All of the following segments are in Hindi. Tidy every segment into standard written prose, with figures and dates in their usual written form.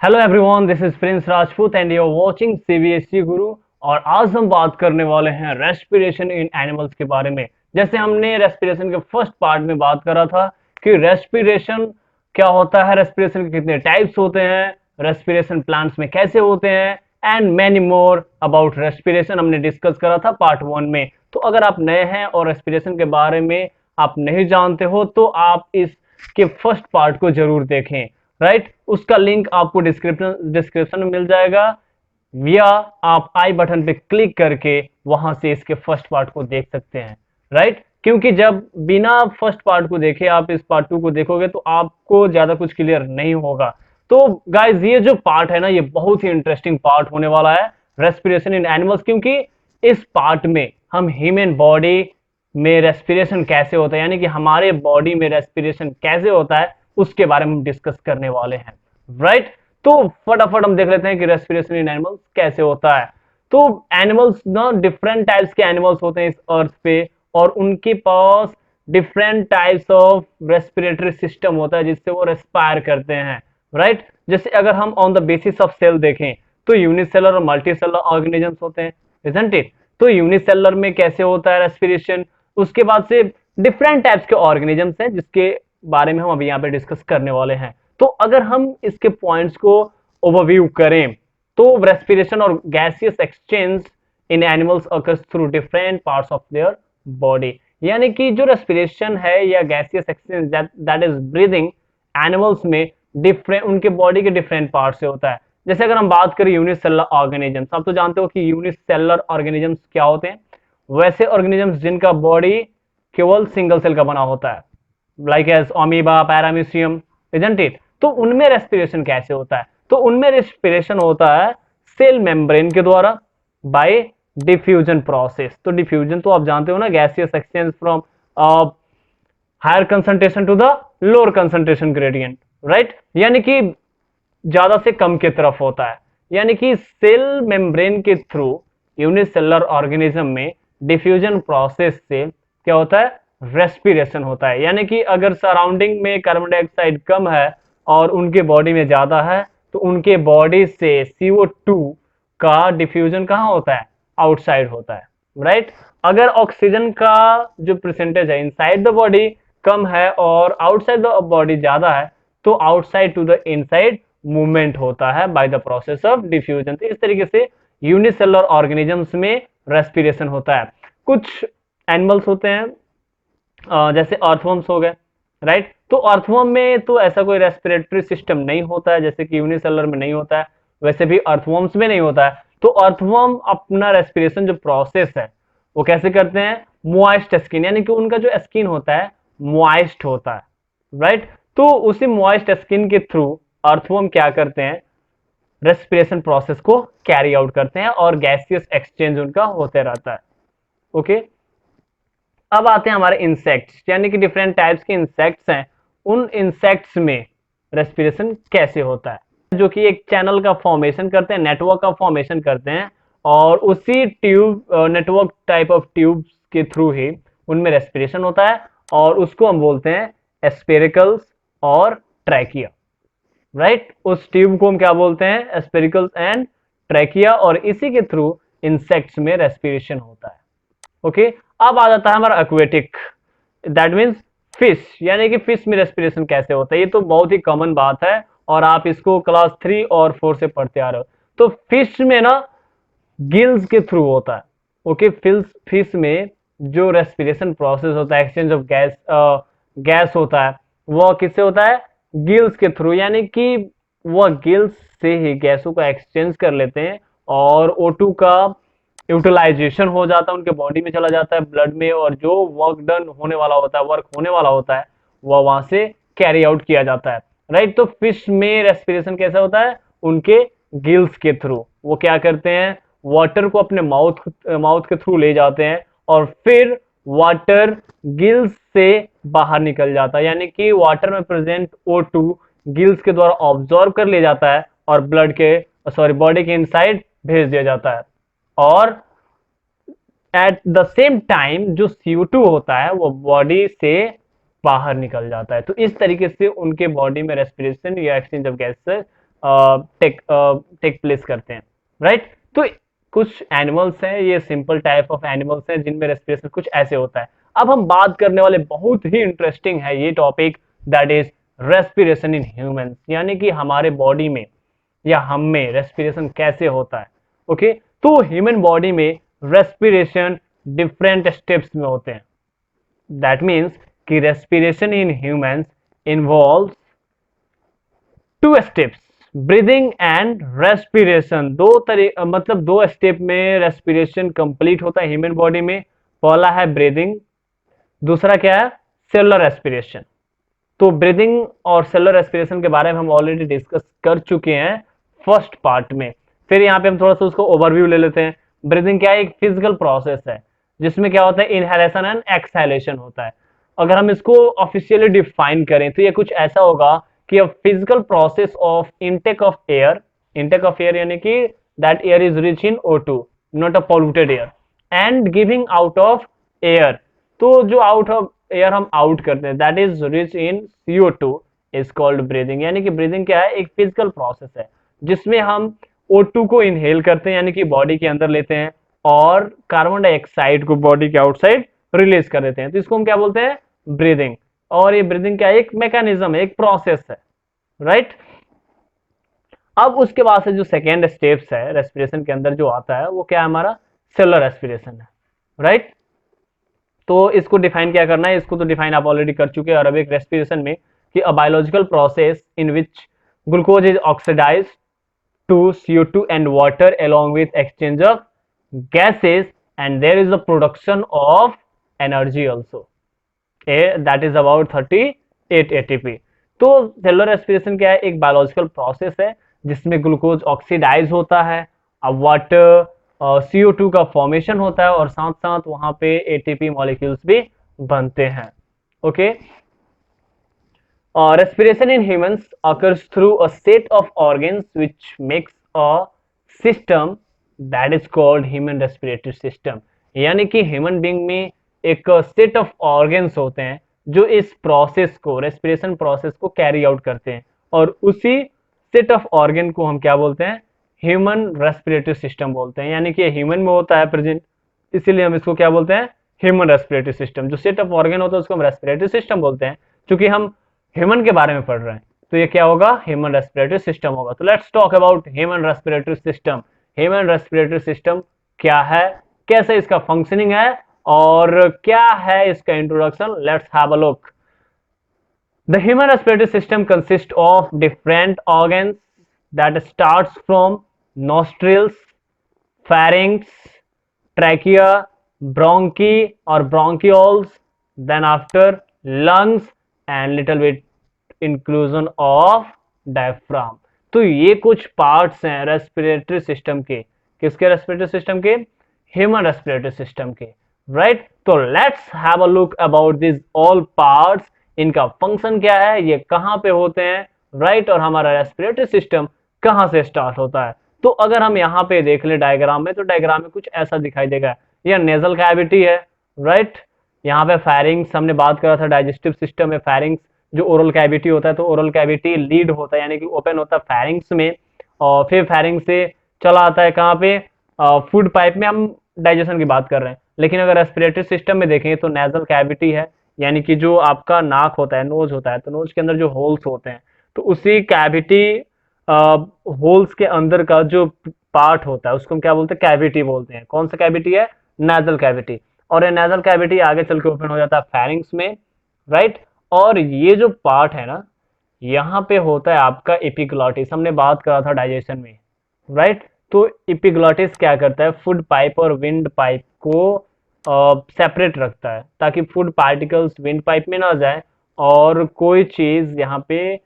Hello everyone, this is Prince Rajput and you are watching CBSE Guru. और आज हम बात करने वाले हैं रेस्पिरेशन इन एनिमल्स के बारे में। जैसे हमने रेस्पिरेशन के फर्स्ट पार्ट में बात करा था कि रेस्पिरेशन क्या होता है, रेस्पिरेशन के कितने टाइप्स होते हैं, रेस्पिरेशन प्लांट्स में कैसे होते हैं and many more about respiration हमने डिस्कस करा था पार्ट 1 में। तो अगर आप नए हैं और रेस्पिरेशन के बारे में आप नहीं जानते हो तो आप इसके फर्स्ट पार्ट को जरूर देखें। राइट, उसका लिंक आपको डिस्क्रिप्शन में मिल जाएगा, या आप आई बटन पे क्लिक करके वहां से इसके फर्स्ट पार्ट को देख सकते हैं। राइट, क्योंकि जब बिना फर्स्ट पार्ट को देखे आप इस पार्ट 2 को देखोगे तो आपको ज्यादा कुछ क्लियर नहीं होगा। तो गाइज, ये जो पार्ट है ना, ये बहुत ही इंटरेस्टिंग पार्ट होने वाला है, रेस्पिरेशन इन एनिमल्स। क्योंकि इस पार्ट में हम ह्यूमन बॉडी में रेस्पिरेशन कैसे होता है, यानी कि हमारे बॉडी में रेस्पिरेशन कैसे होता है, उसके बारे में हम डिस्कस करने वाले हैं। राइट, तो फटाफट हम देख लेते हैं कि रेस्पिरेशन इन एनिमल्स कैसे होता है। तो एनिमल्स ना, डिफरेंट टाइप्स के एनिमल्स होते हैं इस अर्थ पे, और उनके पास different types of respiratory system होता है जिससे वो रेस्पायर करते हैं। राइट, जैसे अगर हम on the basis of cell देखें तो यूनिसेलर और मल्टीसेलर ऑर्गेनिजम्स होते हैं, इजंट इट। तो यूनिसेलर में कैसे होता है रेस्पिरेशन, उसके बाद से डिफरेंट टाइप्स के ऑर्गेनिजम्स हैं जिसके बारे में हम अभी यहाँ पे डिस्कस करने वाले हैं। तो अगर हम इसके पॉइंट्स को ओवरव्यू करें तो रेस्पिरेशन और gaseous exchange in animals occurs through different parts of their body, यानी कि जो रेस्पिरेशन है या gaseous exchange that is breathing animals में डिफरेंट, उनके बॉडी के डिफरेंट पार्ट से होता है। जैसे अगर हम बात करें यूनिसेलर ऑर्गेनिजम्स, आप तो जानते हो कि यूनिसेलर ऑर्गेनिजम्स क्या होते हैं। वैसे ऑर्गेनिजम्स जिनका बॉडी केवल सिंगल सेल का बना होता है, like as amoeba, paramecium, isn't it. तो उनमें रेस्पिरेशन कैसे होता है, तो उनमें रेस्पिरेशन होता है सेल मेम्ब्रेन के द्वारा बाय डिफ्यूजन प्रोसेस। तो डिफ्यूजन तो आप जानते हो ना, gaseous exchange from higher concentration to the lower concentration gradient. Right, यानी कि ज्यादा से कम की तरफ होता है, यानी कि सेल मेम्ब्रेन के थ्रू यूनिसेलुलर ऑर्गेनिज्म में डिफ्यूजन प्रोसेस से क्या होता है, रेस्पिरेशन होता है। यानी कि अगर सराउंडिंग में कार्बन डाइऑक्साइड कम है और उनके बॉडी में ज्यादा है तो उनके बॉडी से CO2 का डिफ्यूजन कहाँ होता है, आउटसाइड होता है। राइट, अगर ऑक्सीजन का जो परसेंटेज है इनसाइड द बॉडी कम है और आउटसाइड द बॉडी ज्यादा है तो outside to the inside movement होता है by the process of diffusion. तो इस तरीके से यूनिसेलुलर ऑर्गेनिजम्स में रेस्पिरेशन होता है। कुछ एनिमल्स होते हैं जैसे अर्थवर्म्स हो गए। राइट, तो अर्थवर्म में तो ऐसा कोई रेस्पिरेटरी सिस्टम नहीं होता है, जैसे कि यूनिसेलुलर में नहीं होता है, वैसे भी अर्थवर्म्स में नहीं होता है। तो अर्थवर्म अपना रेस्पिरेशन जो प्रोसेस है वो कैसे करते हैं, मॉइस्ट स्किन, यानी कि उनका जो स्किन होता है मॉइस्ट होता है। राइट, तो उसी मॉइस्ट स्किन के थ्रू अर्थवर्म क्या करते हैं, रेस्पिरेशन प्रोसेस को कैरी आउट करते हैं और गैसियस एक्सचेंज उनका होते रहता है। ओके, अब आते हैं हमारे इंसेक्ट्स, यानी कि डिफरेंट टाइप्स के इंसेक्ट्स हैं। उन इंसेक्ट्स में रेस्पिरेशन कैसे होता है, जो कि एक चैनल का फॉर्मेशन करते हैं, नेटवर्क का फॉर्मेशन करते हैं, और उसी tube network type of tubes के थ्रू ही उनमें रेस्पिरेशन होता है, और उसको हम बोलते हैं एस्पेरिकल्स और ट्रैकिया। राइट, उस ट्यूब को हम क्या बोलते हैं, एस्पेरिकल्स एंड ट्रैकिया, और इसी के थ्रू इंसेक्ट्स में रेस्पिरेशन होता है। ओके, अब आ जाता है हमारा एक्वेटिक, दैट मीन्स फिश, यानी कि फिश में रेस्पिरेशन कैसे होता है। ये तो बहुत ही कॉमन बात है और आप इसको क्लास 3 और 4 से पढ़ते आ रहे हो। तो फिश में ना गिल्स के थ्रू होता है। ओके, फिश में जो रेस्पिरेशन प्रोसेस होता है, एक्सचेंज ऑफ गैस होता है, वह किससे होता है, गिल्स के थ्रू, यानी कि वह गिल्स से ही गैसों का एक्सचेंज कर लेते हैं और O2 का यूटिलाइजेशन हो जाता है, उनके बॉडी में चला जाता है, ब्लड में, और जो वर्क डन होने वाला होता है, वर्क होने वाला होता है, वह वहां से कैरी आउट किया जाता है। राइट, तो फिश में रेस्पिरेशन कैसा होता है, उनके गिल्स के थ्रू। वो क्या करते हैं, वाटर को अपने माउथ के थ्रू ले जाते हैं और फिर वाटर गिल्स से बाहर निकल जाता है, यानी कि वाटर में प्रेजेंट O2 गिल्स के द्वारा ऑब्जॉर्व कर लिया जाता है और बॉडी के इनसाइड भेज दिया जाता है, और एट द सेम टाइम जो CO2 होता है वो बॉडी से बाहर निकल जाता है। तो इस तरीके से उनके बॉडी में रेस्पिरेशन या exchange of gases take place करते हैं, राइट। तो कुछ एनिमल्स हैं, ये सिंपल टाइप ऑफ एनिमल्स हैं जिनमें रेस्पिरेशन कुछ ऐसे होता है। अब हम बात करने वाले बहुत ही इंटरेस्टिंग है ये topic, that is respiration in humans, यानी कि हमारे बॉडी में या हम में रेस्पिरेशन कैसे होता है। ओके, तो ह्यूमन बॉडी में रेस्पिरेशन डिफरेंट स्टेप्स में होते हैं। दैट मीन्स कि respiration in humans involve two steps, breathing and respiration. मतलब दो स्टेप में रेस्पिरेशन कंप्लीट होता है ह्यूमन बॉडी में। पहला है ब्रीदिंग, दूसरा क्या है, सेलुलर रेस्पिरेशन। तो ब्रीदिंग और सेलुलर रेस्पिरेशन के बारे में हम ऑलरेडी डिस्कस कर चुके हैं फर्स्ट पार्ट में। फिर यहाँ पे हम थोड़ा सा उसको ओवरव्यू ले लेते हैं। ब्रीदिंग क्या है, एक फिजिकल प्रोसेस है जिसमें क्या होता है, इनहेलेशन एंड एक्सहेलेशन होता है। अगर हम इसको ऑफिशियली डिफाइन करें तो ये कुछ ऐसा होगा कि a physical process of intake of air यानी कि that air is rich in O2, not a polluted air, and giving out of air. तो जो आउट ऑफ एयर हम आउट करते हैं that is rich in CO2 is called breathing. यानी कि ब्रीदिंग क्या है, एक फिजिकल प्रोसेस है जिसमें हम O2 को इनहेल करते हैं यानी कि बॉडी के अंदर लेते हैं, और कार्बन डाइऑक्साइड को बॉडी के आउटसाइड रिलीज कर देते हैं। तो इसको हम क्या बोलते हैं, ब्रीदिंग। और ये ब्रीदिंग क्या है, एक मैकेनिज्म है, एक प्रोसेस है, राइट। अब उसके बाद से जो सेकेंड स्टेप्स है रेस्पिरेशन के अंदर जो आता है वो क्या है, हमारा सेलुलर रेस्पिरेशन है, राइट। तो इसको डिफाइन क्या करना है, इसको तो डिफाइन आप ऑलरेडी कर चुके हैं। और अब एक रेस्पिरेशन में कि a biological process in which glucose is oxidized to CO2 and water along with exchange of gases, and there is a production of energy also, that is about 38 ATP। तो सेलुलर रेस्पिरेशन क्या है, एक बायोलॉजिकल प्रोसेस है जिसमें ग्लूकोज ऑक्सीडाइज होता है, अब वाटर CO2 का फॉर्मेशन होता है, और साथ साथ वहां पे ATP मॉलिक्यूल्स भी बनते हैं। Okay, respiration in humans occurs through a set of organs which makes a system that is called human respiratory system। यानी कि ह्यूमन बीइंग में एक सेट ऑफ ऑर्गन्स होते हैं जो इस प्रोसेस को, रेस्पिरेशन प्रोसेस को कैरी आउट करते हैं, और उसी सेट ऑफ ऑर्गन को हम क्या बोलते हैं, ह्यूमन रेस्पिरेटरी सिस्टम बोलते हैं। यानी कि ह्यूमन में होता है प्रेजेंट, इसीलिए हम इसको क्या बोलते हैं, ह्यूमन रेस्पिरेटरी सिस्टम। जो सेट ऑफ ऑर्गन होता है उसको हम रेस्पिरेटरी सिस्टम बोलते हैं। क्योंकि हम ह्यूमन के बारे में पढ़ रहे हैं तो ये क्या होगा, ह्यूमन रेस्पिरेटरी सिस्टम होगा। तो let's talk about human respiratory system. Human respiratory system क्या है, कैसे इसका फंक्शनिंग है, और क्या है इसका introduction, let's have a look. The human respiratory system consists of different organs that starts from nostrils, pharynx, trachea, bronchi or bronchioles, then after lungs and little bit inclusion of diaphragm। तो ये कुछ पार्ट्स हैं रेस्पिरेटरी सिस्टम के, किसके रेस्पिरेटरी सिस्टम के, ह्यूमन रेस्पिरेटरी सिस्टम के, राइट। तो let's have a look about this all parts, इनका फंक्शन क्या है, ये कहां पे होते हैं, राइट, और हमारा रेस्पिरेटरी सिस्टम कहां से स्टार्ट होता है। तो अगर हम यहाँ पे देख ले डायग्राम में, तो डायग्राम में कुछ ऐसा दिखाई देगा, यह नेजल कैविटी है, राइट। यहाँ पे फेरिंग्स हमने बात करा था, डाइजेस्टिव सिस्टम है, फेरिंग्स जो ओरल कैविटी होता है, तो ओरल कैविटी लीड होता है यानी कि ओपन होता है फेरिंग्स में, और फिर फेरिंग्स से चला आता है कहाँ पे, फूड पाइप में। हम डाइजेशन की बात कर रहे हैं, लेकिन अगर रेस्पिरेटरी सिस्टम में देखें तो नेजल कैविटी है, यानी कि जो आपका नाक होता है, नोज होता है, तो नोज के अंदर जो होल्स होते हैं, तो उसी कैविटी होल्स के अंदर का जो पार्ट होता है उसको हम क्या बोलते हैं, कैविटी बोलते हैं। कौन सा कैविटी है, नेजल कैविटी। और ये नेजल कैविटी आगे चल के ओपन हो जाता है फेरिंग्स में, राइट। और ये जो पार्ट है ना, यहाँ पे होता है आपका एपिग्लॉटिस, हमने बात करा था डाइजेशन में, राइट। तो एपिग्लॉटिस क्या करता है, फूड पाइप और विंड पाइप को सेपरेट रखता है ताकि फूड पार्टिकल्स विंड पाइप में ना जाए और कोई चीज यहाँ पे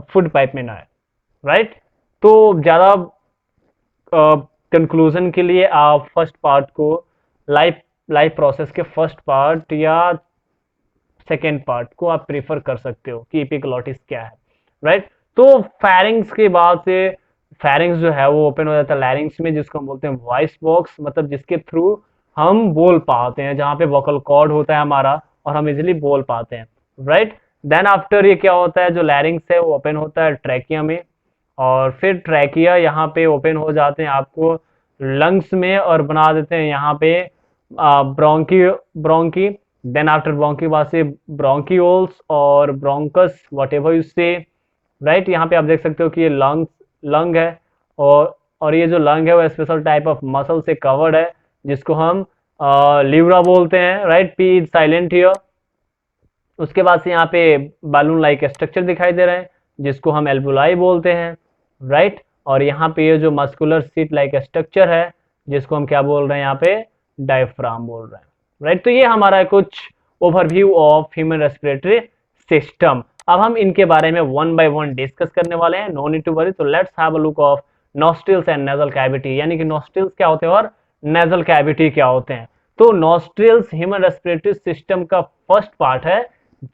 फूड पाइप में ना आए, राइट। तो ज्यादा कंक्लूजन के लिए आप फर्स्ट पार्ट को लाइफ प्रोसेस के फर्स्ट पार्ट या सेकेंड पार्ट को आप प्रेफर कर सकते हो कि एपिग्लॉटिस क्या है, राइट। तो फेरिंग्स के बाद से फेरिंग्स जो है वो ओपन हो जाता है लैरिंग्स में, जिसको हम बोलते हैं वॉइस बॉक्स, मतलब जिसके थ्रू हम बोल पाते हैं, जहां पे वोकल कॉर्ड होता है हमारा और हम इजिली बोल पाते हैं, राइट। देन आफ्टर ये क्या होता है, जो लैरिंग्स है वो ओपन होता है ट्रैकिया में, और फिर ट्रैकिया यहाँ पे ओपन हो जाते हैं आपको लंग्स में और बना देते हैं यहाँ पे bronchi bronchi. Then after bronchi बाद से ब्रोंकियोल्स और bronchus whatever you say, right. यहाँ पे आप देख सकते हो कि ये लंग है, और ये जो लंग है वो स्पेशल टाइप ऑफ मसल से कवर्ड है जिसको हम लिवरा बोलते हैं, right. P is silent here. उसके बाद से यहाँ पे बैलून लाइक स्ट्रक्चर दिखाई दे रहे हैं जिसको हम एल्वुलाई बोलते हैं, राइट। और यहाँ पे ये जो मस्कुलर सीट लाइक स्ट्रक्चर है जिसको हम क्या बोल रहे हैं यहाँ पे डायफ्राम बोल रहे हैं, राइट। तो ये हमारा कुछ overview of human respiratory system. अब हम इनके बारे में वन बाय वन डिस्कस करने वाले हैं, नो नीड टू वरी। तो let's have a look of nostrils and nasal cavity, यानी कि नॉस्ट्रिल्स क्या होते हैं और नेजल कैविटी क्या होते हैं। तो नॉस्ट्रिल्स ह्यूमन रेस्पिरेटरी सिस्टम का फर्स्ट पार्ट है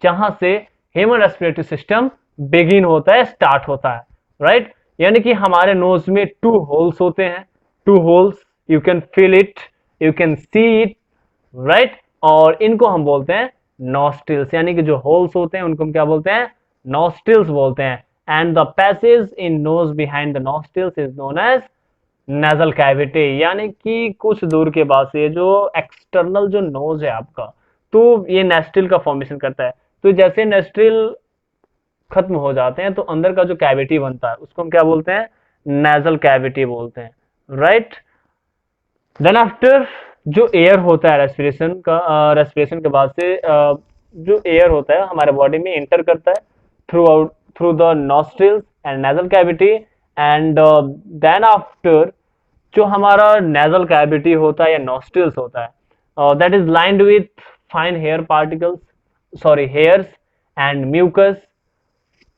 जहां से ह्यूमन रेस्पिरेटरी सिस्टम बिगिन होता है, स्टार्ट होता है, राइट। यानी कि हमारे नोज में 2 होल्स होते हैं, 2 holes, you can feel it, you can see it, right. और इनको हम बोलते हैं नॉस्ट्रिल्स, यानी कि जो होल्स होते हैं उनको हम क्या बोलते हैं नॉस्ट्रिल्स बोलते हैं। And the passage in nose behind the nostrils is known as nasal cavity, यानी कि कुछ दूर के बाद से जो एक्सटर्नल जो नोज है आपका, तो ये नेस्ट्रिल का फॉर्मेशन करता है। तो जैसे नेस्ट्रिल खत्म हो जाते हैं तो अंदर का जो कैविटी बनता है उसको हम क्या बोलते हैं नेजल कैविटी बोलते हैं, राइट। देन आफ्टर जो एयर होता है रेस्पिरेशन का, रेस्पिरेशन के बाद से जो एयर होता है हमारे बॉडी में इंटर करता है through the nostrils and nasal cavity. And then after जो हमारा नेजल कैविटी होता है या नॉस्ट्रिल्स होता है that is lined with fine hair particles, sorry hairs and mucus.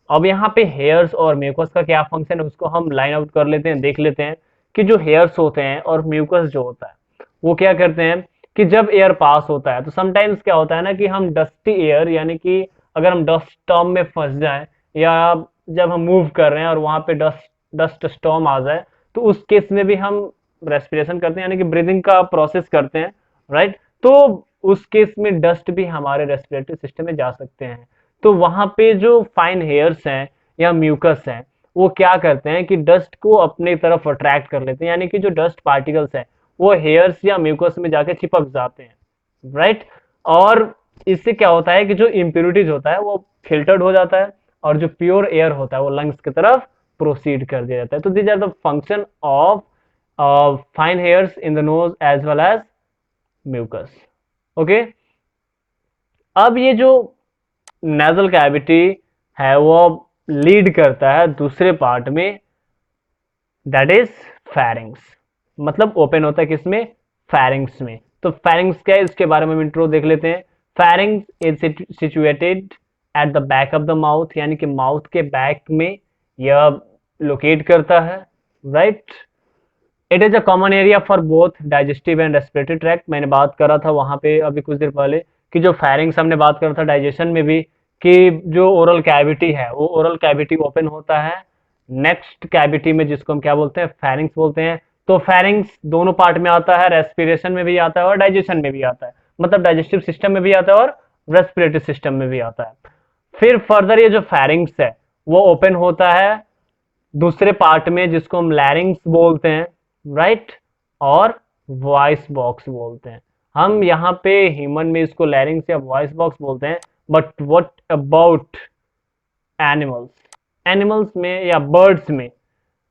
अब यहाँ पे हेयर्स और म्यूकस का क्या फंक्शन है उसको हम लाइन आउट कर लेते हैं, देख लेते हैं कि जो हेयर्स होते हैं और म्यूकस जो होता है वो क्या करते हैं कि जब एयर पास होता है तो समटाइम्स क्या होता है ना कि हम डस्टी एयर, यानी कि अगर हम डस्ट स्टॉर्म में फंस जाएं या जब हम मूव कर रहे हैं और वहां पे डस्ट स्टॉर्म आ जाए तो उस केस में भी हम रेस्पिरेशन करते हैं, यानी कि ब्रीदिंग का प्रोसेस करते हैं, राइट। तो उस केस में डस्ट भी हमारे रेस्पिरेटरी सिस्टम में जा सकते हैं। तो वहां पे जो फाइन हेयर्स हैं या म्यूकस हैं वो क्या करते हैं कि डस्ट को अपनी तरफ अट्रैक्ट कर लेते हैं, यानी कि जो डस्ट पार्टिकल्स हैं वो हेयर्स या म्यूकस में जाके चिपक जाते हैं, राइट। और इससे क्या होता है कि जो इम्प्योरिटीज होता है वो फिल्टर्ड हो जाता है और जो प्योर एयर होता है वो लंग्स की तरफ प्रोसीड कर दिया जाता है। तो these are the function of fine hairs in the nose as well as mucus, okay. अब ये जो नेजल कैविटी है वो लीड करता है दूसरे पार्ट में, दैट इज फेरिंग्स। मतलब ओपन होता है किसमें फेरिंग्स में। तो फेरिंग्स क्या है इसके बारे में इंट्रो देख लेते हैं। Pharynx is situated at the back of the mouth, यानी कि माउथ के बैक में यह लोकेट करता है, right. It is a common area for both digestive and respiratory tract. मैंने बात करा था वहां पे अभी कुछ देर पहले कि जो फेरिंग्स हमने बात करा था डाइजेशन में भी, कि जो ओरल कैविटी है वो ओरल कैविटी ओपन होता है नेक्स्ट कैविटी में जिसको हम क्या बोलते हैं फेरिंग्स बोलते हैं। तो फेरिंग्स दोनों पार्ट में आता है, रेस्पिरेशन में भी आता है और डाइजेशन में भी आता है, मतलब डाइजेस्टिव सिस्टम में भी आता है और रेस्पिरेटरी सिस्टम में भी आता है। फिर फर्दर ये जो फेरिंग्स है वो ओपन होता है दूसरे पार्ट में जिसको हम लैरिंग्स बोलते हैं, राइट, और वॉइस बॉक्स बोलते हैं। हम यहाँ पे ह्यूमन में इसको लैरिंग्स या वॉइस बॉक्स बोलते हैं, but what about animals, animals में या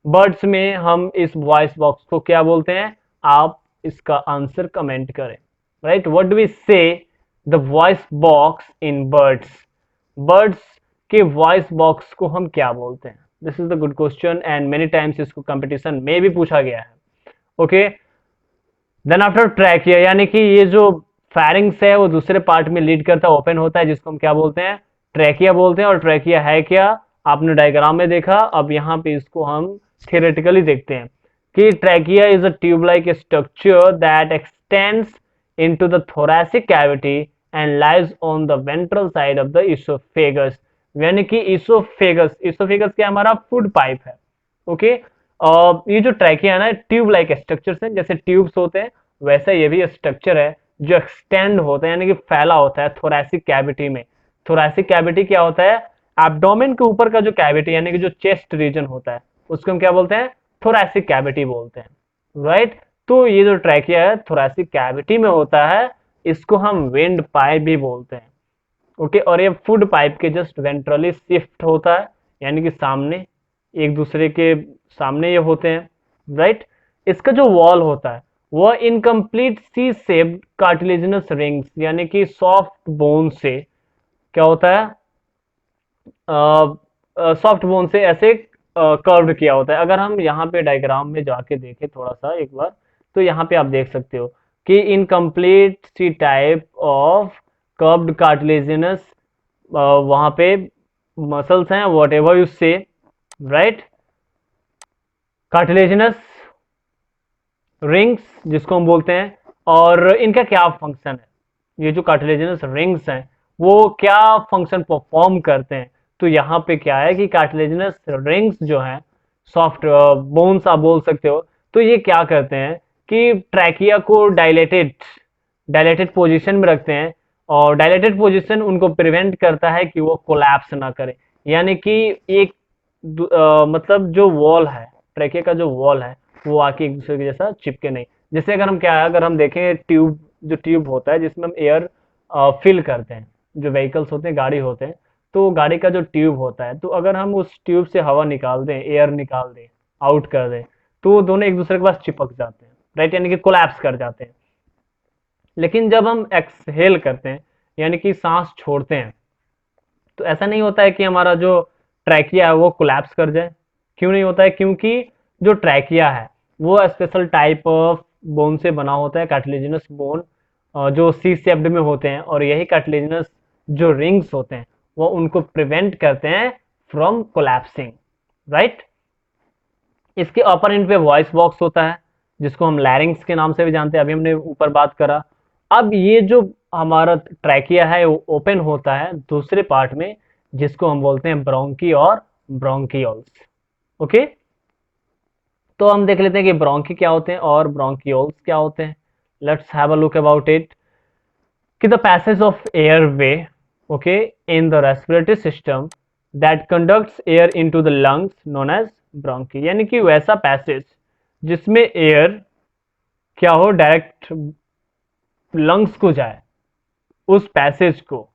बर्ड्स में हम इस वॉइस बॉक्स को क्या बोलते हैं, आप इसका आंसर कमेंट करें, राइट। व्हाट डू वी से the voice box in birds के वॉइस बॉक्स को हम क्या बोलते हैं। This is the good question and many times इसको कंपटीशन में भी पूछा गया है, ओके। देन आफ्टर ट्रैकिया, यानी कि ये जो फेरिंग्स है वो दूसरे पार्ट में लीड करता है, ओपन होता है, जिसको हम क्या बोलते हैं ट्रैकिया बोलते हैं। और ट्रैकिया है क्या, आपने डायग्राम में देखा, अब यहाँ पे इसको हम थियोरेटिकली देखते हैं कि trachea is a tube like structure that x tends into the thoracic cavity and lies on the ventral side of the oesophagus. यानी कि इसोफेगस क्या हमारा फूड पाइप है, ओके। ये जो ट्रैकिया है ना ट्यूब लाइक स्ट्रक्चर है, जैसे ट्यूब्स होते हैं वैसा ये भी स्ट्रक्चर है जो एक्सटेंड होता है, यानी कि फैला होता है थोरैसिक कैविटी में। थोरैसिक कैविटी क्या होता है, एब्डोमेन के ऊपर का जो कैविटी यानी कि जो चेस्ट रीजन होता है उसको हम क्या बोलते हैं, थोरैसिक कैविटी बोलते हैं, राइट। तो ये जो ट्रैकिया है थोरैसिक कैविटी में होता है, इसको हम विंड पाइप भी बोलते हैं, ओके। और ये फूड पाइप के जस्ट वेंट्रली शिफ्ट होता है, यानी कि सामने, एक दूसरे के सामने ये होते हैं, राइट। इसका जो वॉल होता है वह incomplete C shaped cartilaginous rings, यानी कि सॉफ्ट बोन से क्या होता है, सॉफ्ट बोन से ऐसे कर्व्ड किया होता है। अगर हम यहाँ पे डायग्राम में जाके देखें थोड़ा सा एक बार, तो यहाँ पे आप देख सकते हो कि incomplete C type of curved cartilaginous, वहां पे मसल्स हैं, whatever you say, right, cartilaginous rings जिसको हम बोलते हैं। और इनका क्या फंक्शन है, ये जो कार्टिलेजिनस रिंग्स हैं वो क्या फंक्शन परफॉर्म करते हैं। तो यहाँ पे क्या है कि कार्टिलेजिनस रिंग्स जो हैं, सॉफ्ट बोन्स आप बोल सकते हो, तो ये क्या करते हैं कि ट्रैकिया को डायलेटेड डायलेटेड पोजीशन में रखते हैं, और डायलेटेड पोजीशन उनको प्रिवेंट करता है कि वो कोलैप्स ना करे, यानी कि एक मतलब जो वॉल है, ट्रैकिया का जो वॉल है वो आके एक दूसरे के जैसा चिपके नहीं। जैसे अगर हम क्या है, अगर हम देखें ट्यूब, जो ट्यूब होता है जिसमें हम एयर फिल करते हैं, जो व्हीकल्स होते हैं, गाड़ी होते हैं, तो गाड़ी का जो ट्यूब होता है, तो अगर हम उस ट्यूब से हवा निकाल दें, एयर निकाल दें, आउट कर दें, तो वो दोनों एक दूसरे के पास चिपक जाते हैं, राइट, यानी कि कोलैप्स कर जाते हैं। लेकिन जब हम एक्सहेल करते हैं, यानी कि सांस छोड़ते हैं, तो ऐसा नहीं होता है कि हमारा जो ट्रैकिया है वो कोलैप्स कर जाए। क्यों नहीं होता है, क्योंकि जो ट्रैकिया है वो स्पेशल टाइप ऑफ बोन से बना होता है, कार्टिलेजिनस बोन, जो सी शेप्ड में होते हैं, और यही कार्टिलेजिनस जो रिंग्स होते हैं वो उनको प्रिवेंट करते हैं फ्रॉम कोलैप्सिंग, राइट। इसके अपर एंड पे वॉइस बॉक्स होता है, जिसको हम लैरिंग्स के नाम से भी जानते हैं, अभी हमने ऊपर बात करा। अब ये जो हमारा ट्रैकिया है वो ओपन होता है दूसरे पार्ट में, जिसको हम बोलते हैं ब्रोंकी और ब्रोंकियोल्स, ओके। तो हम देख लेते हैं कि ब्रोंकी क्या होते हैं और ब्रोंकियोल्स क्या होते हैं। Let's have a look about it, कि the passage of air way, okay, in the respiratory system that conducts air into the lungs known as bronchi, यानी कि वैसा पैसेज जिसमें एयर क्या हो, डायरेक्ट लंग्स को जाए, उस पैसेज को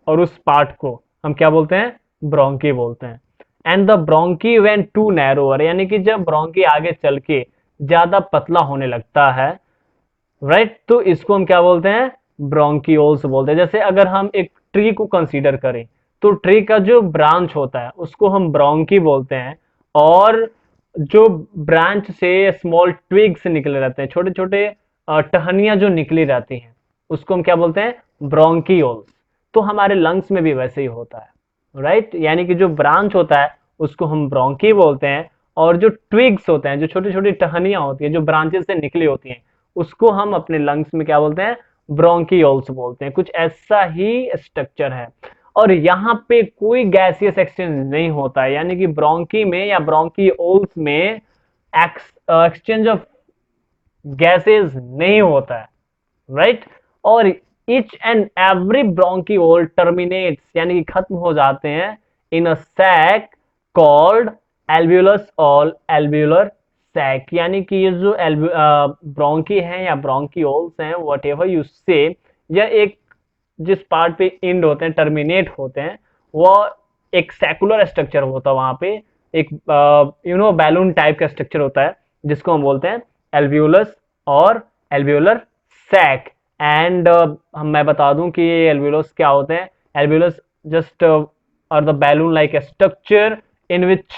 और उस पार्ट को हम क्या बोलते हैं, ब्रोंकी बोलते हैं। And the bronchi when to narrower, यानी कि जब ब्रोंकी आगे चल के ज्यादा पतला होने लगता है, राइट, तो इसको हम क्या बोलते हैं, ब्रोंकियोल्स बोलते हैं। जैसे अगर हम एक ट्री को कंसीडर करें, तो ट्री का जो ब्रांच होता है उसको हम ब्रोंकी बोलते हैं, और जो ब्रांच से स्मॉल ट्विग्स निकले रहते हैं, छोटे छोटे टहनियां जो निकली रहती हैं, उसको हम क्या बोलते हैं, ब्रोंकियोल्स। तो हमारे लंग्स में भी वैसे ही होता है, राइट, यानी कि जो ब्रांच होता है उसको हम ब्रोंकी बोलते हैं, और जो ट्विग्स होते हैं, जो छोटी छोटी टहनियां होती हैं जो ब्रांचेस से निकली होती हैं, उसको हम अपने लंग्स में क्या बोलते हैं, ब्रोंकियोल्स बोलते हैं। कुछ ऐसा ही स्ट्रक्चर है, और यहाँ पे कोई गैसियस एक्सचेंज नहीं होता है, यानी कि ब्रोंकी में या ब्रोंकियोल्स में एक्सचेंज ऑफ गैसेस नहीं होता है, राइट। और each and every bronchiole terminates, यानी कि खत्म हो जाते हैं इन अ सैक कॉल्ड एल्वियोलस और एल्वियोलर सैक, यानी कि ये जो ब्रोंकी हैं या ब्रोंकियोल्स हैं, वट एवर यू से, यह एक जिस पार्ट पे इंड होते हैं, टर्मिनेट होते हैं, वो एक सेकुलर स्ट्रक्चर होता है, वहां पे एक बैलून टाइप का स्ट्रक्चर होता है, जिसको हम बोलते हैं एल्वियोलस और एल्वियोलर सैक। एंड मैं बता दूं कि ये एल्वियोलस क्या होते हैं, एल्वियोलस जस्ट और the balloon like structure in which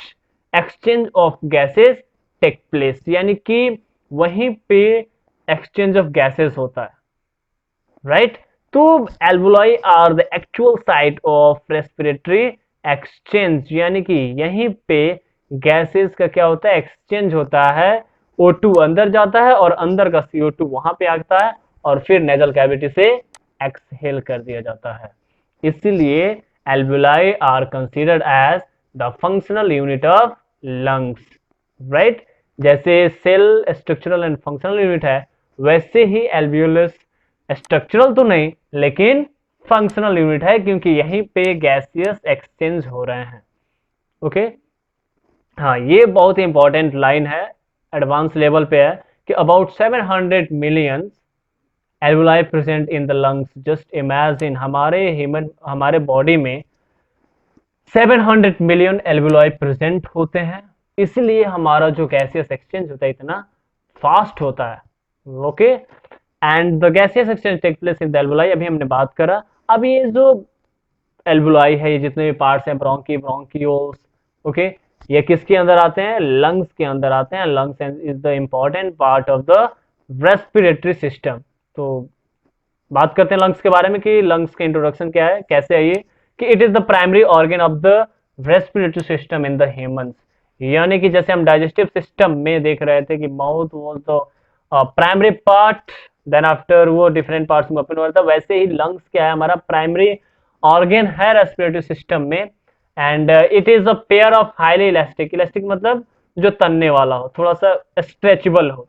exchange of gases take place, यानी कि वहीं पे एक्सचेंज ऑफ गैसेस होता है, राइट। तो alveoli are the actual site of respiratory exchange, यानी कि यहीं पे गैसेस का क्या होता है, एक्सचेंज होता है। O2 अंदर जाता है और अंदर का CO2 वहां पे आता है, और फिर नेजल कैविटी से एक्सहेल कर दिया जाता है। इसीलिए alveoli are considered as the functional unit of lungs, right. जैसे cell structural and functional unit है, वैसे ही एल्वियोलस स्ट्रक्चरल तो नहीं लेकिन फंक्शनल यूनिट है, क्योंकि यहीं पे गैसियस एक्सचेंज हो रहे हैं, ओके। हाँ, ये बहुत ही इंपॉर्टेंट लाइन है, एडवांस लेवल पे है कि about 700 million alveoli present in the lungs. Just imagine हमारे बॉडी में 700 मिलियन एल्वुलाई प्रेजेंट होते हैं, इसलिए हमारा जो गैसियस एक्सचेंज होता है इतना फास्ट होता है। Okay, and the gaseous exchange take place in the alveoli, अभी हमने बात करा। अब ये जो एल्वुलाई है, ये जितने भी पार्ट्स हैं, ब्रोंकी, ब्रोंकियोल्स, ओके, ये किसके अंदर आते हैं? लंग्स के अंदर आते हैं। Lungs is the important part of the respiratory system. तो बात करते हैं लंग्स के बारे में कि लंग्स का इंट्रोडक्शन क्या है, कैसे है ये, कि it is the primary organ of the respiratory system in the humans. यानी कि जैसे हम डाइजेस्टिव सिस्टम में देख रहे थे कि mouth was the primary part, then after वो डिफरेंट पार्ट्स में ओपन हो रहा था, वैसे ही लंग्स क्या है, हमारा प्राइमरी ऑर्गन है रेस्पिरेटरी सिस्टम में। And it is a pair of highly elastic, elastic मतलब जो तनने वाला हो, थोड़ा सा स्ट्रेचेबल हो,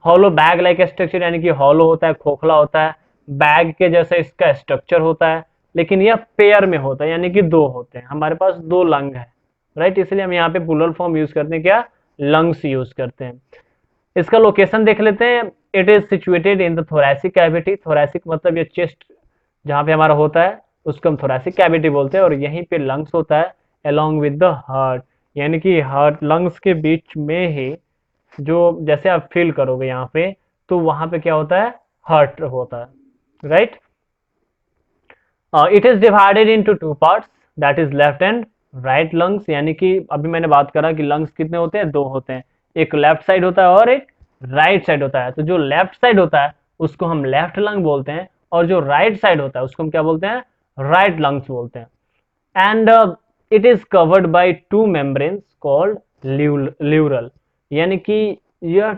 हॉलो बैग लाइक स्ट्रक्चर, यानी कि हॉलो होता है, खोखला होता है, बैग के जैसा इसका स्ट्रक्चर होता है, लेकिन यह पेयर में होता है, यानी कि दो होते हैं। हमारे पास दो लंग है, राइट, इसलिए हम यहाँ पे प्लूरल फॉर्म यूज करते हैं, क्या, लंग्स यूज करते हैं। इसका लोकेशन देख लेते हैं। It is situated in the thoracic cavity, thoracic मतलब ये चेस्ट जहाँ पे हमारा होता है उसको हम थोरैसिक कैविटी बोलते हैं, और यहीं पे लंग्स होता है अलोंग विद द हार्ट, यानी कि हार्ट लंग्स के बीच में ही, जो जैसे आप फील करोगे यहाँ पे, तो वहां पे क्या होता है, हार्ट होता है, right. It is divided into two parts, that is left and right lungs, यानी कि अभी मैंने बात करा कि लंग्स कितने होते हैं, दो होते हैं, एक लेफ्ट साइड होता है और एक राइट साइड होता है। तो जो लेफ्ट साइड होता है उसको हम लेफ्ट लंग बोलते हैं, और जो राइट साइड होता है उसको हम क्या बोलते हैं, राइट लंग्स बोलते हैं। And it is covered by two membranes called pleural, यानी कि यह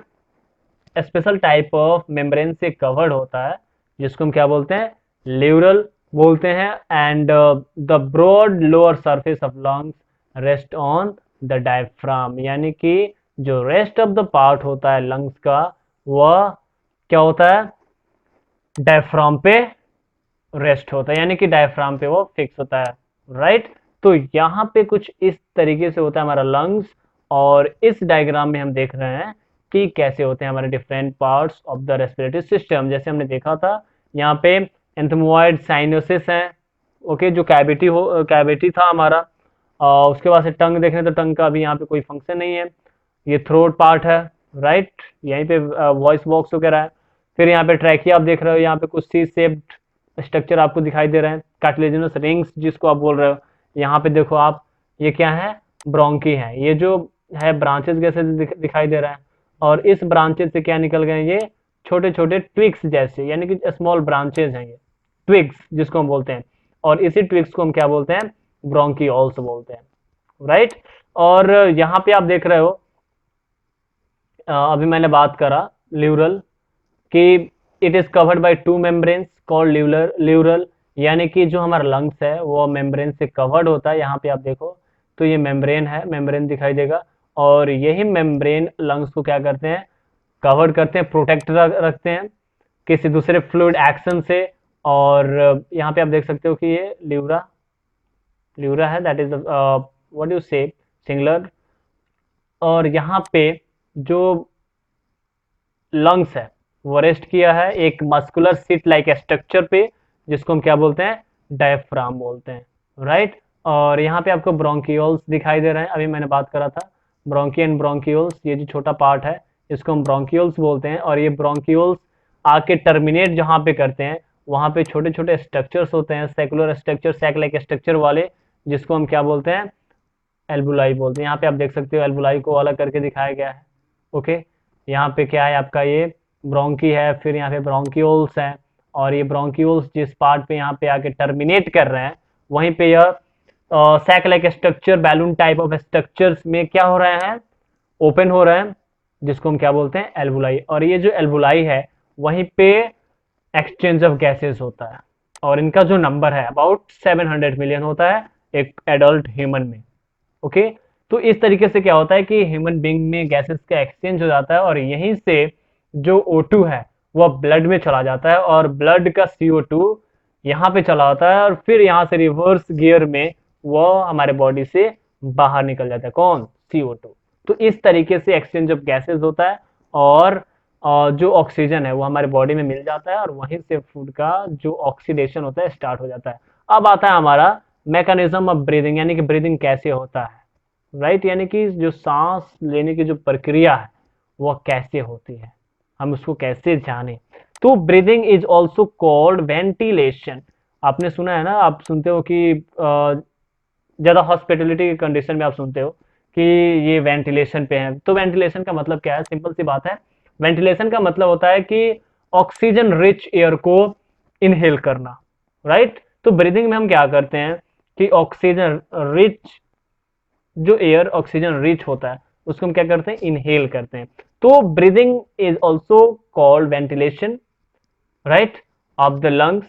स्पेशल टाइप ऑफ मेम्ब्रेन से कवर्ड होता है, जिसको हम क्या बोलते हैं, ल्यूरल बोलते हैं। And the broad lower surface of lungs rest on the diaphragm, यानी कि जो रेस्ट ऑफ द पार्ट होता है लंग्स का, वह क्या होता है, डायफ्राम पे रेस्ट होता है, यानी कि डायफ्राम पे वो फिक्स होता है, राइट। तो यहाँ पे कुछ इस तरीके से होता है हमारा लंग्स, और इस डायग्राम में हम देख रहे हैं कि कैसे होते हैं हमारे different parts of the respiratory system. जैसे हमने देखा था यहाँ पे एंथमोइड साइनोसिस है, ओके, जो कैविटी था हमारा। उसके बाद से टंग देखें तो टंग का अभी यहाँ पे कोई फंक्शन नहीं है। ये थ्रोट पार्ट है, राइट, यहीं पे वॉइस बॉक्स वगैरह है। फिर यहाँ पे ट्रैकिया आप देख रहे हो, यहाँ पे कुछ सी शेप्ड स्ट्रक्चर आपको दिखाई दे रहे हैं, कार्टिलेजिनस रिंग्स जिसको आप बोल रहे हो। यहाँ पे देखो आप, ये क्या है, ब्रोंकी है, ये जो है ब्रांचेस जैसे दिखाई दे रहा है, और इस ब्रांचेस से क्या निकल गए, ये छोटे छोटे ट्विक्स जैसे, यानी कि स्मॉल ब्रांचेस हैं ये, ट्विक्स जिसको हम बोलते हैं, और इसी ट्विक्स को हम क्या बोलते हैं, ब्रोंकियोल्स बोलते हैं, राइट। और यहाँ पे आप देख रहे हो, अभी मैंने बात करा ल्यूरल कि it is covered by two membranes called pleural, यानी कि जो हमारा लंग्स है वो मेम्ब्रेन से कवर्ड होता है। यहाँ पे आप देखो तो ये मेम्ब्रेन है, मेम्ब्रेन दिखाई देगा, और यही मेम्ब्रेन लंग्स को क्या करते हैं, कवर करते हैं, प्रोटेक्ट रखते हैं किसी दूसरे फ्लूइड एक्शन से। और यहाँ पे आप देख सकते हो कि ये ल्यूरा है, दैट इज व्हाट यू से, सिंगुलर। और यहाँ पे जो लंग्स है वो रेस्ट किया है एक मस्कुलर सीट लाइक स्ट्रक्चर पे, जिसको हम क्या बोलते हैं, डायफ्राम बोलते हैं, राइट। और यहाँ पे आपको ब्रोंकियोल्स दिखाई दे रहे हैं, अभी मैंने बात करा था ब्रोंकी एंड ब्रोंकियोल्स, ये जो छोटा पार्ट है इसको हम ब्रोंकियोल्स बोलते हैं। और ये ब्रोंकियोल्स आके टर्मिनेट जहाँ पे करते हैं वहाँ पे छोटे छोटे स्ट्रक्चर्स होते हैं, saccular structure, sac like structure वाले, जिसको हम क्या बोलते हैं, एल्बुलाई बोलते हैं। यहाँ पे आप देख सकते हो एल्बुलाई को अलग करके दिखाया गया है, ओके। यहाँ पे क्या है आपका, ये ब्रोंकी है, फिर यहाँ पे ब्रोंकियोल्स है, और ये ब्रोंकियोल्स जिस पार्ट पे यहाँ पे आके टर्मिनेट कर रहे हैं वहीं पे यह sac like structure, balloon type of structures में क्या हो रहे हैं, ओपन हो रहे हैं, जिसको हम क्या बोलते हैं, एल्बुलाई। और ये जो एल्बुलाई है वहीं पे एक्सचेंज ऑफ गैसेस होता है, और इनका जो नंबर है अबाउट 700 मिलियन होता है एक एडल्ट ह्यूमन में, ओके। तो इस तरीके से क्या होता है कि ह्यूमन बीइंग में गैसेस का एक्सचेंज हो जाता है, और यहीं से जो O2 है वह ब्लड में चला जाता है, और ब्लड का CO2 यहाँ पे चला आता है, और फिर यहाँ से रिवर्स गियर में वो हमारे बॉडी से बाहर निकल जाता है। कौन, CO2। तो इस तरीके से एक्सचेंज ऑफ गैसेस होता है और जो ऑक्सीजन है वो हमारे बॉडी में मिल जाता है और वहीं से फूड का जो ऑक्सीडेशन होता है स्टार्ट हो जाता है। अब आता है हमारा मैकेनिज्म ऑफ ब्रीदिंग, यानी कि ब्रीदिंग कैसे होता है, राइट, यानी कि जो सांस लेने की जो प्रक्रिया है वह कैसे होती है, हम उसको कैसे जाने। तो breathing is also called ventilation. आपने सुना है ना, आप सुनते हो कि ज्यादा हॉस्पिटलिटी की कंडीशन में आप सुनते हो कि ये वेंटिलेशन पे है। तो वेंटिलेशन का मतलब क्या है, सिंपल सी बात है, वेंटिलेशन का मतलब होता है कि ऑक्सीजन रिच एयर को इनहेल करना, राइट। तो ब्रीदिंग में हम क्या करते हैं कि ऑक्सीजन रिच जो एयर ऑक्सीजन रिच होता है उसको हम क्या करते हैं, इनहेल करते हैं। तो breathing is also called ventilation, right, of the lungs,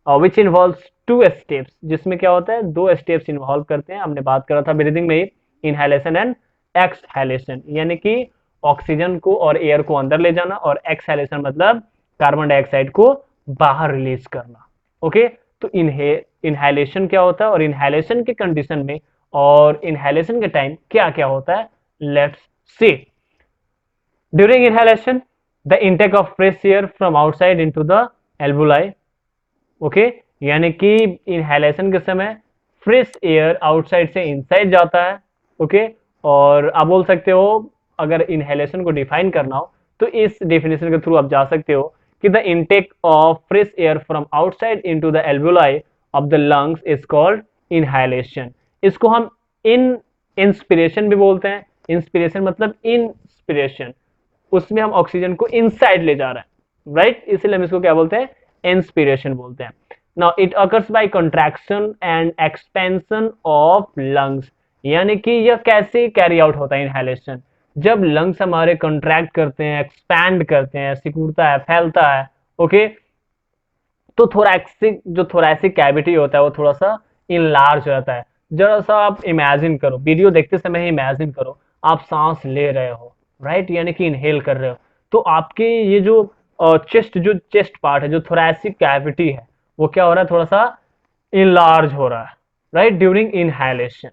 which involves two steps, जिसमें क्या होता है, दो स्टेप्स इन्वॉल्व करते हैं। हमने बात करा था ब्रीदिंग में इनहेलेशन एंड एक्सहेलेशन, यानी कि ऑक्सीजन को और एयर को अंदर ले जाना, और एक्सहेलेशन मतलब कार्बन डाइऑक्साइड को बाहर रिलीज करना। ओके, तो इनहेलेशन क्या होता है और इनहेलेशन के कंडीशन में और इनहेलेशन के टाइम क्या क्या होता है, let's see. During inhalation the intake of fresh air from outside into the alveoli. Okay, यानी कि इनहेलेशन के समय फ्रेश एयर आउटसाइड से इनसाइड जाता है। ओके, और आप बोल सकते हो अगर इनहेलेशन को डिफाइन करना हो तो इस डेफिनेशन के थ्रू आप जा सकते हो कि the intake of fresh air from outside into the alveoli of the lungs is called inhalation. इसको हम इन इंस्पिरेशन भी बोलते हैं। इंस्पिरेशन मतलब इंस्पिरेशन, उसमें हम ऑक्सीजन को इनसाइड ले जा रहे हैं, राइट, इसलिए हम इसको क्या बोलते हैं, इंस्पिरेशन बोलते हैं। Now it occurs by contraction and expansion of lungs, यानी कि यह कैसे कैरी आउट होता है इनहेलेशन, जब लंग्स हमारे कंट्रैक्ट करते हैं, एक्सपैंड करते हैं, सिकुड़ता है, फैलता है। ओके, तो थोरैक्सिक जो थोरैसिक कैविटी होता है वो थोड़ा सा इनलार्ज हो जाता है। जरा सा आप इमेजिन करो, वीडियो देखते समय ही इमेजिन करो, आप सांस ले रहे हो, राइट, यानी कि इनहेल कर रहे हो, तो आपके ये जो चेस्ट पार्ट है, जो थोरैसिक कैविटी है, वो क्या हो रहा है, थोड़ा सा इनलार्ज हो रहा है, राइट, ड्यूरिंग इनहेलेशन।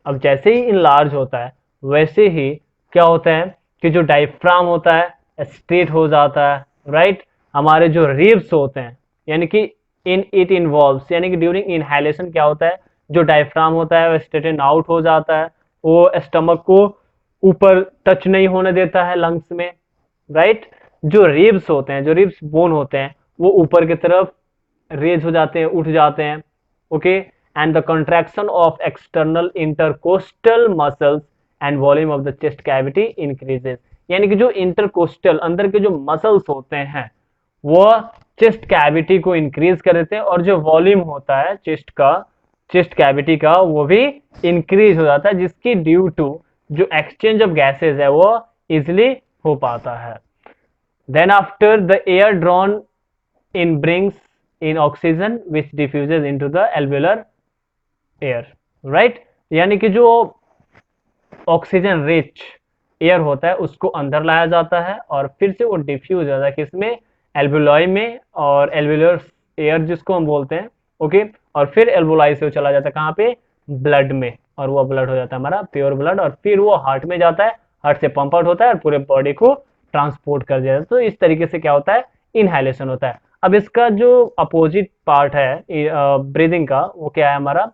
अब जैसे ही इनलार्ज होता है वैसे ही क्या होता है कि जो डायफ्राम होता है स्ट्रेट हो जाता है, राइट। हमारे जो रिब्स होते हैं, यानी कि इन इट इन्वॉल्व्स, यानी कि ड्यूरिंग इनहेलेशन क्या होता है, जो डायफ्राम होता है वो स्ट्रेटन आउट हो जाता है, वो स्टमक को ऊपर टच नहीं होने देता है लंग्स में, राइट। जो रिब्स होते हैं, जो रिब्स बोन होते हैं, वो ऊपर की तरफ रेज हो जाते हैं, उठ जाते हैं। Okay, and the contraction of external intercostal muscles and volume of the chest cavity increases, यानी कि जो इंटरकोस्टल अंदर के जो मसल्स होते हैं वो चेस्ट कैविटी को इंक्रीज कर देते हैं, और जो वॉल्यूम होता है चेस्ट कैविटी का वो भी इंक्रीज हो जाता है, जिसकी ड्यू टू जो एक्सचेंज ऑफ गैसेज है वो इजिली हो पाता है। Then after the air drawn in brings in oxygen which diffuses into the alveolar air, right, यानी कि जो ऑक्सीजन रिच एयर होता है उसको अंदर लाया जाता है और फिर से वो डिफ्यूज हो जाता है किसमें, एल्वुलाई में, और एल्वुलर एयर जिसको हम बोलते हैं। ओके, और फिर एल्वुलाई से वो चला जाता है कहाँ पे, ब्लड में, और वो ब्लड हो जाता है हमारा प्योर ब्लड, और फिर वो हार्ट में जाता है, हार्ट से पंप आउट होता है और पूरे बॉडी को ट्रांसपोर्ट कर दिया जाता है। तो इस तरीके से क्या होता है, इनहेलेशन होता है। अब इसका जो अपोजिट पार्ट है ब्रीदिंग का, वो क्या है हमारा,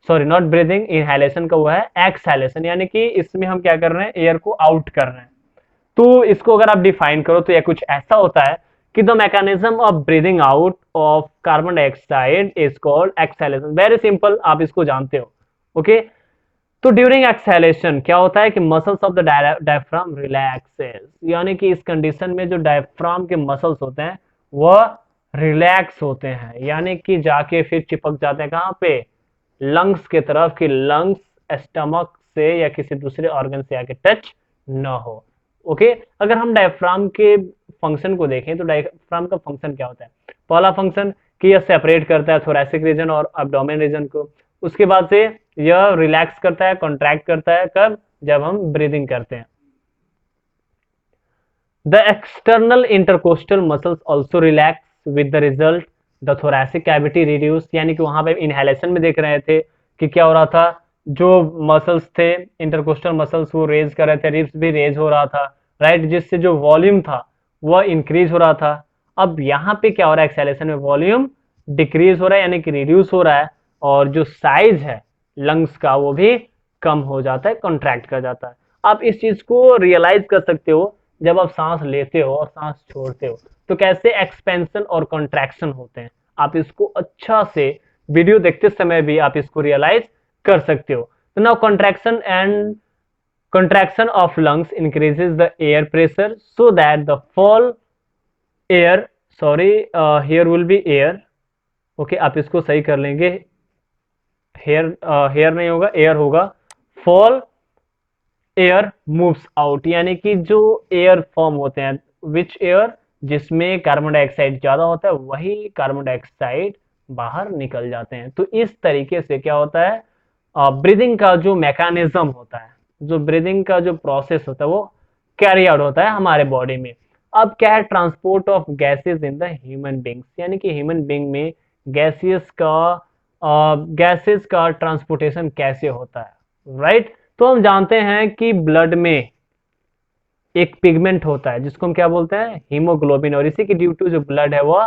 सॉरी नॉट ब्रीदिंग, इनहेलेशन का वो है एक्सहेलेशन, यानी कि इसमें हम क्या कर रहे हैं, एयर को आउट कर रहे हैं। तो इसको अगर आप डिफाइन करो तो यह कुछ ऐसा होता है कि the mechanism of breathing out of carbon dioxide is called exhalation. Very simple, आप इसको जानते हो। ओके, तो ड्यूरिंग एक्सहेलेशन क्या होता है कि muscles of the diaphragm relaxes, यानी कि इस कंडीशन में जो डायफ्राम के मसल्स होते हैं वह रिलैक्स होते हैं, यानी कि जाके फिर चिपक जाते हैं कहाँ पे, लंग्स के तरफ, कि लंग्स स्टमक से या किसी दूसरे ऑर्गन से आके टच न हो। ओके, अगर हम डायफ्राम के फंक्शन को देखें तो डायफ्राम का फंक्शन क्या होता है, पहला फंक्शन कि यह सेपरेट करता है थोरैसिक रीजन और एब्डोमेन रीजन को, उसके बाद से यह रिलैक्स करता है, कॉन्ट्रैक्ट करता है, कब, जब हम ब्रीदिंग करते हैं। The external intercostal muscles also relax with the result the thoracic cavity reduce, यानी कि वहां पे इनहेलेशन में देख रहे थे कि क्या हो रहा था, जो मसल्स थे, इंटरकोस्टल मसल्स वो रेज कर रहे थे, रिब्स भी रेज हो रहा था, राइट, जिससे जो वॉल्यूम था वह इंक्रीज हो रहा था। अब यहाँ पे क्या हो रहा है, एक्सेलेशन में वॉल्यूम डिक्रीज हो रहा है यानी कि रिड्यूस हो रहा है, और जो साइज है लंग्स का वो भी कम हो जाता है, कॉन्ट्रैक्ट कर जाता है। आप इस चीज को रियलाइज कर सकते हो जब आप सांस लेते हो और सांस छोड़ते हो तो कैसे एक्सपेंशन और कॉन्ट्रैक्शन होते हैं। आप इसको अच्छा से वीडियो देखते समय भी आप इसको रियलाइज कर सकते हो। तो now contraction of lungs increases the air pressure so that the fall air, sorry, here will be air, okay आप इसको सही कर लेंगे, हेयर हेयर नहीं होगा, एयर होगा, फॉल एयर मूव्स आउट, यानी कि जो एयर फॉर्म होते हैं, विच एयर, जिसमें कार्बन डाइऑक्साइड ज्यादा होता है वही कार्बन डाइऑक्साइड बाहर निकल जाते हैं। तो इस तरीके से क्या होता है, ब्रीदिंग का जो मैकेनिज्म होता है, जो ब्रीदिंग का जो प्रोसेस होता है वो कैरी आउट होता है हमारे बॉडी में। अब क्या है, transport of gases in the human beings, यानी कि ह्यूमन बींग में गैसेस का ट्रांसपोर्टेशन कैसे होता है, राइट। तो हम जानते हैं कि ब्लड में एक पिगमेंट होता है जिसको हम क्या बोलते हैं, हीमोग्लोबिन, और इसी की ड्यू टू जो ब्लड है वो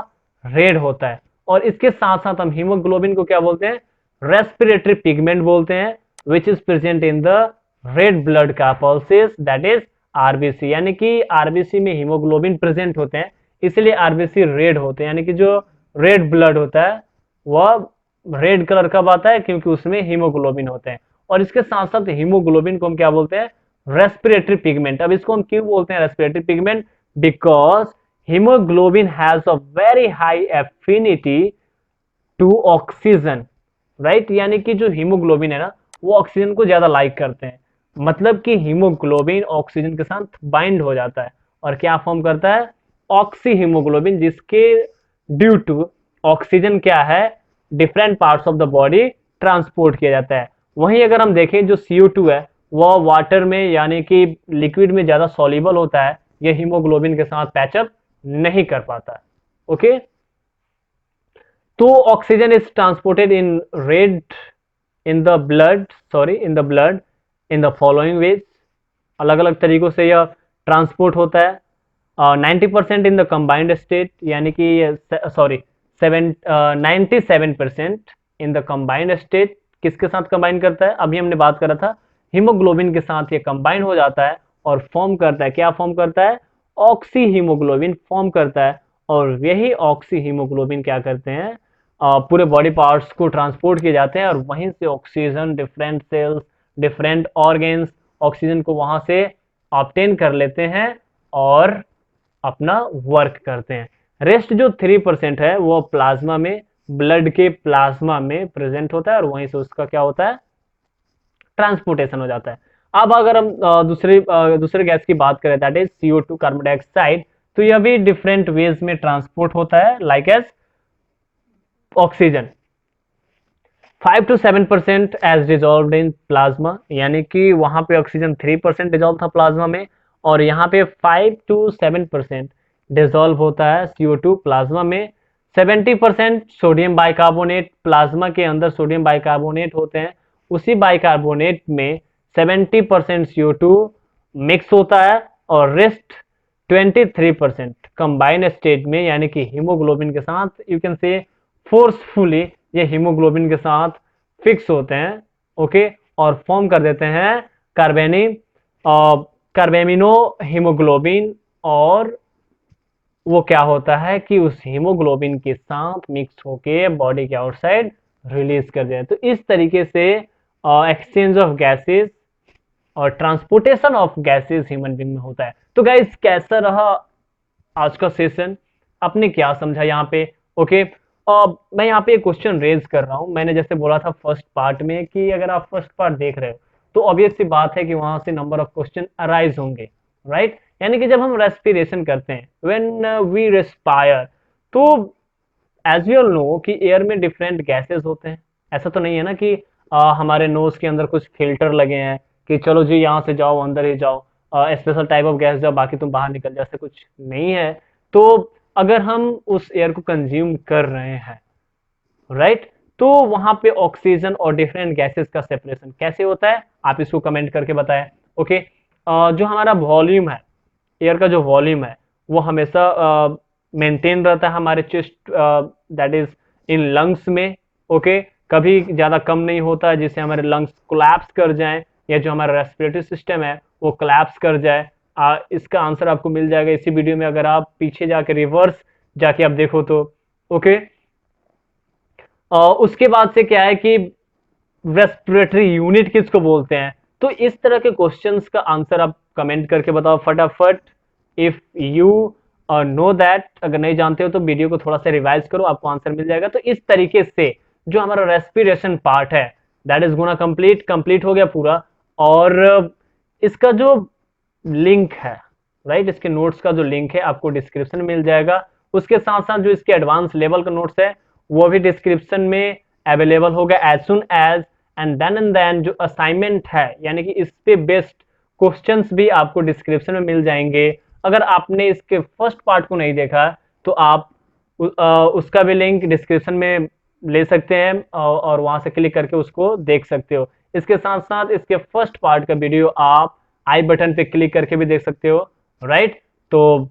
रेड होता है। और इसके साथ साथ हम हीमोग्लोबिन को क्या बोलते हैं, रेस्पिरेटरी पिगमेंट बोलते हैं, which is present in the red blood corpuscles, that is RBC, यानी कि आरबीसी में हीमोग्लोबिन प्रेजेंट होते हैं, इसलिए आरबीसी रेड होते हैं, यानी कि जो रेड ब्लड होता है वह रेड कलर कब आता है, क्योंकि उसमें हीमोग्लोबिन होते हैं। और इसके साथ साथ हीमोग्लोबिन को हम क्या बोलते हैं, रेस्पिरेटरी पिगमेंट। अब इसको हम क्यों बोलते हैं respiratory pigment, because haemoglobin has a very high affinity to oxygen, right, यानी कि जो हीमोग्लोबिन है ना वो ऑक्सीजन को ज्यादा लाइक करते हैं, मतलब कि हीमोग्लोबिन ऑक्सीजन के साथ बाइंड हो जाता है और क्या फॉर्म करता है, ऑक्सी हीमोग्लोबिन, जिसके ड्यू टू ऑक्सीजन क्या है, different parts of the body transport किया जाता है। वहीं अगर हम देखें जो CO2 है वह वाटर में यानी कि लिक्विड में ज्यादा सॉल्युबल होता है, यह हीमोग्लोबिन के साथ पैचअप नहीं कर पाता। ओके, तो oxygen is transported in red in the blood, sorry in the blood in the following veg, अलग अलग तरीकों से यह ट्रांसपोर्ट होता है। 90% इन द कंबाइंड स्टेट, यानी कि sorry 97% in the combined state, किसके साथ कंबाइन करता है, अभी हमने बात करा था हीमोग्लोबिन के साथ ये कंबाइन हो जाता है और फॉर्म करता है, क्या फॉर्म करता है, ऑक्सी हीमोग्लोबिन फॉर्म करता है। और यही ऑक्सी हीमोग्लोबिन क्या करते हैं, पूरे बॉडी पार्ट्स को ट्रांसपोर्ट किए जाते हैं और वहीं से oxygen different cells different organs oxygen को वहां से ऑब्टेन कर लेते हैं और अपना वर्क करते हैं। रेस्ट जो 3% है वो प्लाज्मा में, ब्लड के प्लाज्मा में प्रेजेंट होता है और वहीं से उसका क्या होता है, ट्रांसपोर्टेशन हो जाता है। अब अगर हम दूसरे गैस की बात करें, that is CO2 carbon dioxide, तो यह भी डिफरेंट वेज में ट्रांसपोर्ट होता है like as oxygen. 5 to 7% as dissolve in plasma, यानी कि वहां पे ऑक्सीजन 3% डिजॉल्व था प्लाज्मा में, और यहाँ पे 5 to 7% डिजॉल्व होता है CO2 प्लाज्मा में। 70% सोडियम बाइकार्बोनेट, प्लाज्मा के अंदर सोडियम बाइकार्बोनेट होते हैं, उसी बाइकार्बोनेट में 70% CO2 मिक्स होता है और रेस्ट 23% कंबाइंड स्टेट में, यानी कि हीमोग्लोबिन के साथ यू कैन से फोर्सफुली ये हीमोग्लोबिन के साथ फिक्स होते हैं, ओके, और फॉर्म कर देते हैं कार्बेमिनो हीमोग्लोबिन, और वो क्या होता है कि उस हीमोग्लोबिन के साथ मिक्स होके बॉडी के आउटसाइड रिलीज कर दिया। तो इस तरीके से एक्सचेंज ऑफ गैसेस और transportation of gases human being में होता है। तो गाइस कैसा रहा आज का सेशन, आपने क्या समझा यहाँ पे, ओके। मैं यहाँ पे एक क्वेश्चन रेज कर रहा हूँ, मैंने जैसे बोला था फर्स्ट पार्ट में कि अगर आप फर्स्ट पार्ट देख रहे हो तो ऑब्वियस सी बात है कि वहां से नंबर ऑफ क्वेश्चन अराइज होंगे, राइट। यानी कि जब हम रेस्पिरेशन करते हैं, व्हेन वी रेस्पायर, तो एज यू ऑल नो कि एयर में डिफरेंट गैसेस होते हैं। ऐसा तो नहीं है ना कि हमारे नोज के अंदर कुछ फिल्टर लगे हैं कि चलो जी यहाँ से जाओ अंदर ही जाओ, स्पेशल टाइप ऑफ गैस जाओ बाकी तुम बाहर निकल जाओ, ऐसा कुछ नहीं है। तो अगर हम उस एयर को कंज्यूम कर रहे हैं, राइट, तो वहां पे ऑक्सीजन और डिफरेंट गैसेस का सेपरेशन कैसे होता है, आप इसको कमेंट करके बताएं। ओके, जो हमारा वॉल्यूम है, एयर का जो वॉल्यूम है वो हमेशा मेंटेन रहता है हमारे chest, that is in lungs में। ओके, कभी ज्यादा कम नहीं होता है जिससे हमारे लंग्स कोलैप्स कर जाएं, या जो हमारा रेस्पिरेटरी सिस्टम है वो कोलैप्स कर जाए। इसका आंसर आपको मिल जाएगा इसी वीडियो में, अगर आप पीछे जाके रिवर्स जाके आप देखो तो। ओके, उसके बाद से क्या है कि रेस्पिरेटरी यूनिट किसको बोलते हैं, तो इस तरह के क्वेश्चंस का आंसर आप कमेंट करके बताओ फटाफट। इफ यू नो दैट, अगर नहीं जानते हो तो वीडियो को थोड़ा सा रिवाइज करो, आपको आंसर मिल जाएगा। तो इस तरीके से जो हमारा रेस्पिरेशन पार्ट है दैट इज गोना कंप्लीट हो गया पूरा। और इसका जो लिंक है, राइट, इसके नोट्स का जो लिंक है आपको डिस्क्रिप्शन में मिल जाएगा। उसके साथ साथ जो इसके एडवांस लेवल का नोट्स है वो भी डिस्क्रिप्शन में अवेलेबल होगा as soon as. And then जो असाइनमेंट है, यानी कि इस पे बेस्ड क्वेश्चंस भी आपको डिस्क्रिप्शन में मिल जाएंगे। अगर आपने इसके फर्स्ट पार्ट को नहीं देखा तो आप उसका भी लिंक डिस्क्रिप्शन में ले सकते हैं और वहां से क्लिक करके उसको देख सकते हो। इसके साथ साथ इसके फर्स्ट पार्ट का वीडियो आप आई बटन पे क्लिक करके भी देख सकते हो, राइट। तो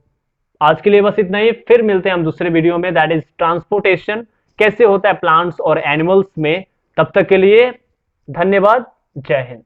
आज के लिए बस इतना ही, फिर मिलते हैं हम दूसरे वीडियो में, दैट इज ट्रांसपोर्टेशन कैसे होता है प्लांट्स और एनिमल्स में। तब तक के लिए धन्यवाद, जय हिंद।